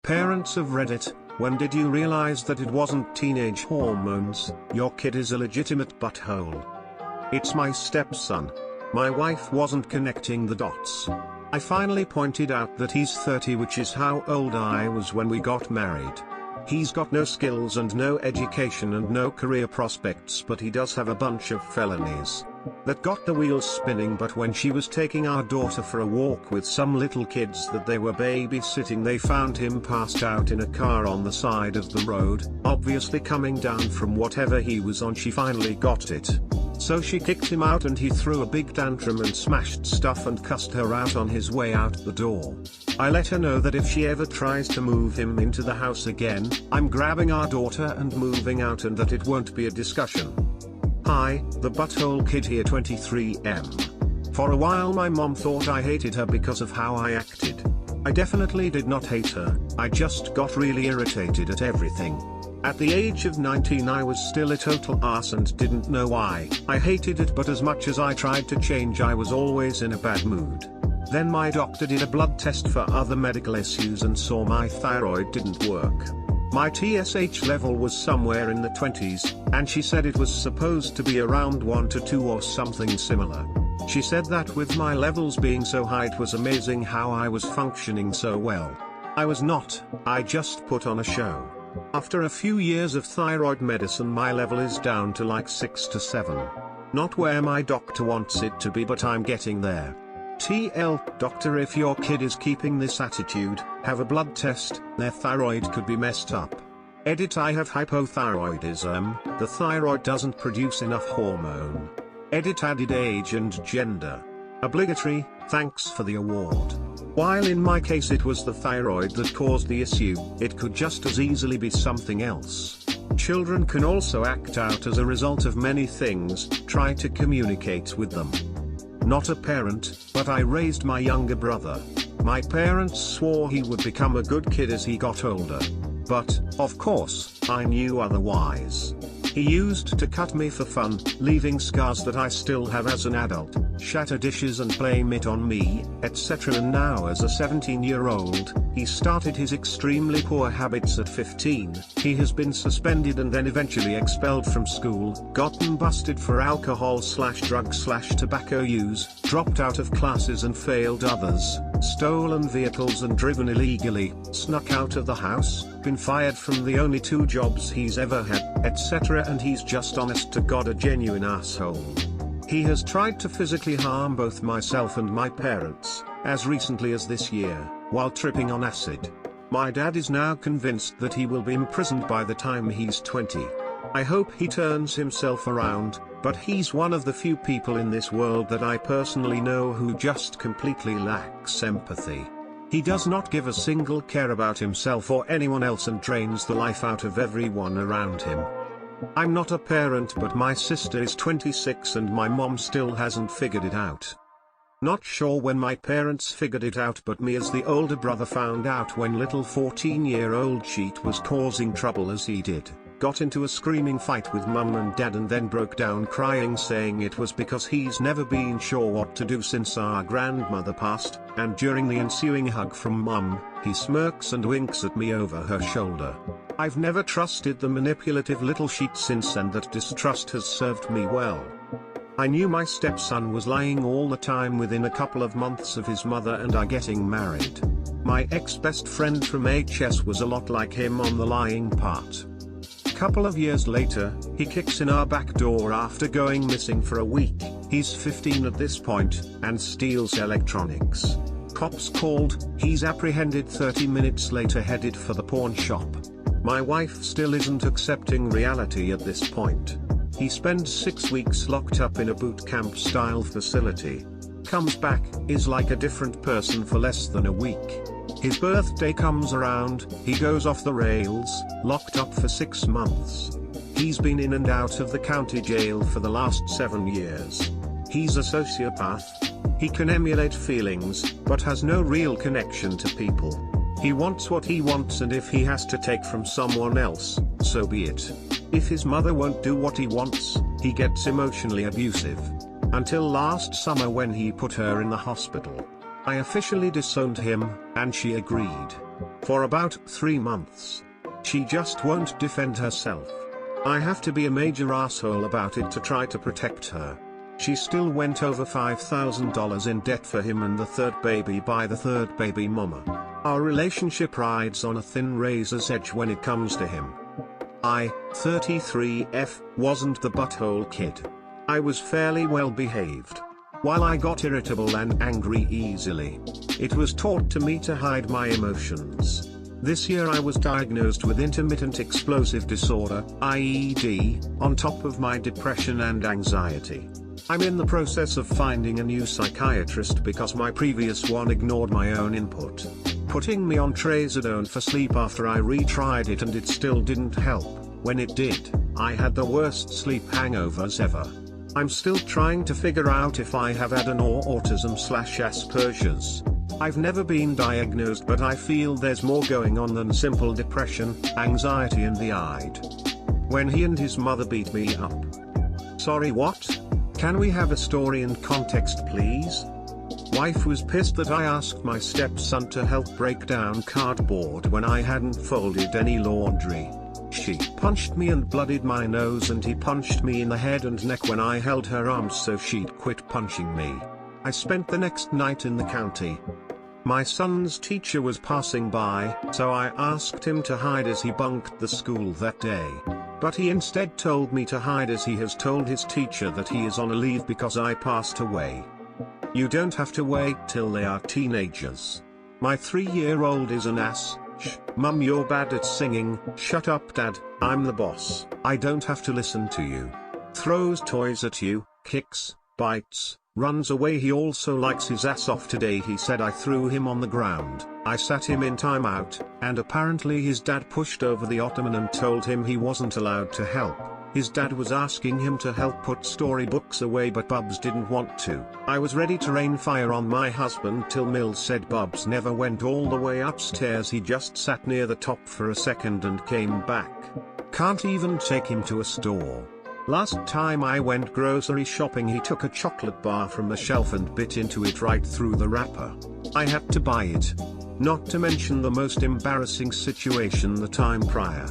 Parents of Reddit, when did you realize that it wasn't teenage hormones? Your kid is a legitimate butthole. It's my stepson. My wife wasn't connecting the dots. I finally pointed out that he's 30, which is how old I was when we got married. He's got no skills and no education and no career prospects, but he does have a bunch of felonies. That got the wheels spinning. But when she was taking our daughter for a walk with some little kids that they were babysitting, they found him passed out in a car on the side of the road, obviously coming down from whatever he was on. She finally got it. So she kicked him out and he threw a big tantrum and smashed stuff and cussed her out on his way out the door. I let her know that if she ever tries to move him into the house again, I'm grabbing our daughter and moving out, and that it won't be a discussion. Hi, the butthole kid here, 23M. For a while my mom thought I hated her because of how I acted. I definitely did not hate her, I just got really irritated at everything. At the age of 19 I was still a total ass and didn't know why. I hated it, but as much as I tried to change, I was always in a bad mood. Then my doctor did a blood test for other medical issues and saw my thyroid didn't work. My TSH level was somewhere in the 20s, and she said it was supposed to be around 1 to 2 or something similar. She said that with my levels being so high, it was amazing how I was functioning so well. I was not, I just put on a show. After a few years of thyroid medicine, my level is down to like 6 to 7. Not where my doctor wants it to be, but I'm getting there. TL, doctor, if your kid is keeping this attitude, have a blood test, their thyroid could be messed up. Edit, I have hypothyroidism, the thyroid doesn't produce enough hormone. Edit, added age and gender. Obligatory, thanks for the award. While in my case it was the thyroid that caused the issue, it could just as easily be something else. Children can also act out as a result of many things. Try to communicate with them. Not a parent, but I raised my younger brother. My parents swore he would become a good kid as he got older. But, of course, I knew otherwise. He used to cut me for fun, leaving scars that I still have as an adult, shatter dishes and blame it on me, etc. And now as a 17-year-old, he started his extremely poor habits at 15. He has been suspended and then eventually expelled from school, gotten busted for alcohol/drug/tobacco use, dropped out of classes and failed others, stolen vehicles and driven illegally, snuck out of the house, been fired from the only 2 jobs he's ever had, etc. And he's just honest to God a genuine asshole. He has tried to physically harm both myself and my parents, as recently as this year, while tripping on acid. My dad is now convinced that he will be imprisoned by the time he's 20. I hope he turns himself around, but he's one of the few people in this world that I personally know who just completely lacks empathy. He does not give a single care about himself or anyone else and drains the life out of everyone around him. I'm not a parent, but my sister is 26 and my mom still hasn't figured it out. Not sure when my parents figured it out, but me as the older brother found out when little 14-year-old Cheat was causing trouble as he did. Got into a screaming fight with mum and dad and then broke down crying, saying it was because he's never been sure what to do since our grandmother passed, and during the ensuing hug from mum, he smirks and winks at me over her shoulder. I've never trusted the manipulative little Cheat since, and that distrust has served me well. I knew my stepson was lying all the time within a couple of months of his mother and I getting married. My ex-best friend from HS was a lot like him on the lying part. Couple of years later, he kicks in our back door after going missing for a week. He's 15 at this point, and steals electronics. Cops called, he's apprehended. 30 minutes later headed for the pawn shop. My wife still isn't accepting reality at this point. He spends 6 weeks locked up in a boot camp style facility. Comes back, is like a different person for less than a week. His birthday comes around, he goes off the rails, locked up for 6 months. He's been in and out of the county jail for the last 7 years. He's a sociopath. He can emulate feelings, but has no real connection to people. He wants what he wants, and if he has to take from someone else, so be it. If his mother won't do what he wants, he gets emotionally abusive. Until last summer when he put her in the hospital. I officially disowned him, and she agreed. For about 3 months. She just won't defend herself. I have to be a major asshole about it to try to protect her. She still went over $5,000 in debt for him and the third baby by the third baby mama. Our relationship rides on a thin razor's edge when it comes to him. I, 33F, wasn't the butthole kid. I was fairly well behaved. While I got irritable and angry easily, it was taught to me to hide my emotions. This year I was diagnosed with intermittent explosive disorder, IED, on top of my depression and anxiety. I'm in the process of finding a new psychiatrist because my previous one ignored my own input, putting me on trazodone for sleep after I retried it and it still didn't help. When it did, I had the worst sleep hangovers ever. I'm still trying to figure out if I have ADHD or autism/Asperger's. I've never been diagnosed, but I feel there's more going on than simple depression, anxiety and the IED. When he and his mother beat me up. Sorry, what? Can we have a story and context please? Wife was pissed that I asked my stepson to help break down cardboard when I hadn't folded any laundry. She punched me and bloodied my nose, and he punched me in the head and neck when I held her arms so she'd quit punching me. I spent the next night in the county. My son's teacher was passing by, so I asked him to hide as he bunked the school that day. But he instead told me to hide as he has told his teacher that he is on a leave because I passed away. You don't have to wait till they are teenagers. My 3-year-old is an ass. Mum, you're bad at singing. Shut up dad, I'm the boss. I don't have to listen to you. Throws toys at you, kicks, bites, runs away. He also likes his ass off. Today he said I threw him on the ground. I sat him in timeout, and apparently his dad pushed over the ottoman and told him he wasn't allowed to help. His dad was asking him to help put storybooks away, but Bubs didn't want to. I was ready to rain fire on my husband till Mills said Bubs never went all the way upstairs. He just sat near the top for a second and came back. Can't even take him to a store. Last time I went grocery shopping, he took a chocolate bar from the shelf and bit into it right through the wrapper. I had to buy it. Not to mention the most embarrassing situation the time prior.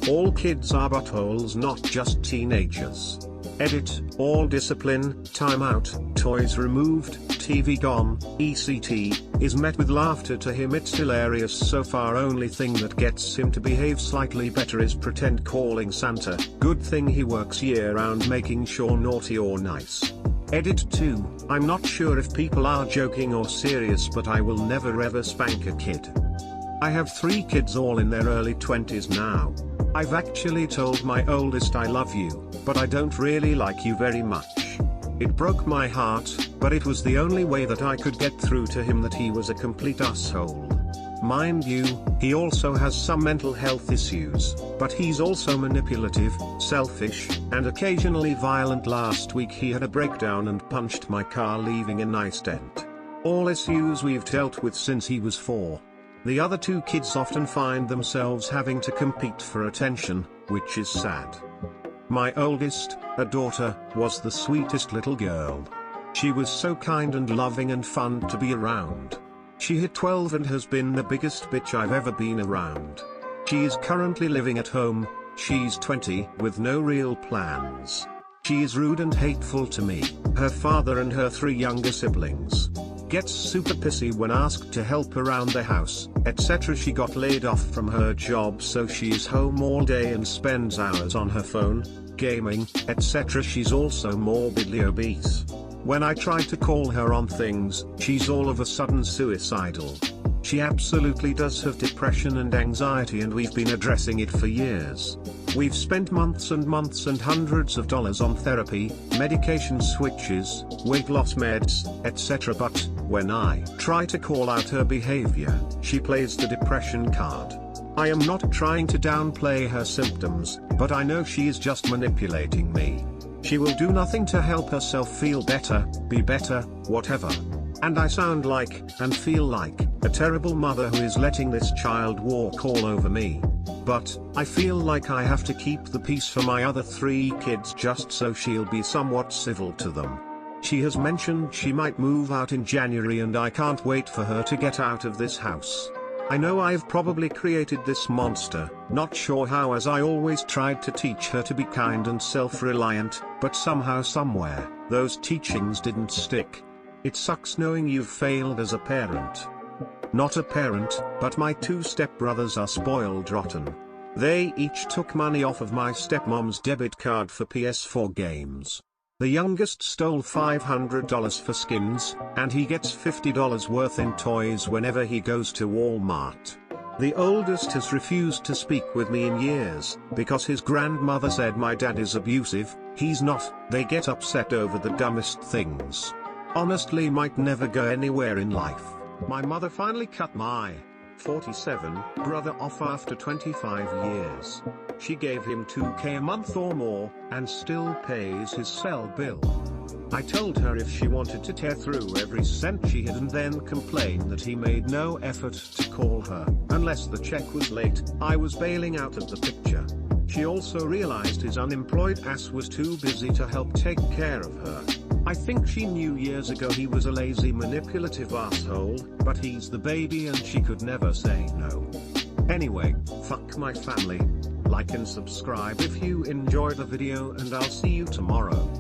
All kids are buttholes, not just teenagers. Edit, all discipline, timeout, toys removed, TV gone, ECT, is met with laughter. To him it's hilarious so far. Only thing that gets him to behave slightly better is pretend calling Santa. Good thing he works year round making sure naughty or nice. Edit 2, I'm not sure if people are joking or serious, but I will never ever spank a kid. I have 3 kids all in their early 20s now. I've actually told my oldest I love you, but I don't really like you very much. It broke my heart, but it was the only way that I could get through to him that he was a complete asshole. Mind you, he also has some mental health issues, but he's also manipulative, selfish, and occasionally violent. Last week he had a breakdown and punched my car, leaving a nice dent. All issues we've dealt with since he was 4. The other 2 kids often find themselves having to compete for attention, which is sad. My oldest, a daughter, was the sweetest little girl. She was so kind and loving and fun to be around. She hit 12 and has been the biggest bitch I've ever been around. She is currently living at home. She's 20, with no real plans. She is rude and hateful to me, her father and her 3 younger siblings. Gets super pissy when asked to help around the house, etc. She got laid off from her job, so she is home all day and spends hours on her phone, gaming, etc. She's also morbidly obese. When I try to call her on things, she's all of a sudden suicidal. She absolutely does have depression and anxiety, and we've been addressing it for years. We've spent months and months and hundreds of dollars on therapy, medication switches, weight loss meds, etc. But when I try to call out her behavior, she plays the depression card. I am not trying to downplay her symptoms, but I know she is just manipulating me. She will do nothing to help herself feel better, be better, whatever. And I sound like, and feel like, a terrible mother who is letting this child walk all over me. But I feel like I have to keep the peace for my other 3 kids just so she'll be somewhat civil to them. She has mentioned she might move out in January, and I can't wait for her to get out of this house. I know I've probably created this monster, not sure how, as I always tried to teach her to be kind and self-reliant, but somehow somewhere, those teachings didn't stick. It sucks knowing you've failed as a parent. Not a parent, but my two stepbrothers are spoiled rotten. They each took money off of my stepmom's debit card for PS4 games. The youngest stole $500 for skins, and he gets $50 worth in toys whenever he goes to Walmart. The oldest has refused to speak with me in years, because his grandmother said my dad is abusive. He's not. They get upset over the dumbest things. Honestly, might never go anywhere in life. My mother finally cut my 47 brother off after 25 years. She gave him $2K a month or more, and still pays his cell bill. I told her if she wanted to tear through every cent she had and then complain that he made no effort to call her, unless the check was late, I was bailing out of the picture. She also realized his unemployed ass was too busy to help take care of her. I think she knew years ago he was a lazy, manipulative asshole, but he's the baby and she could never say no. Anyway, fuck my family. Like and subscribe if you enjoyed the video, and I'll see you tomorrow.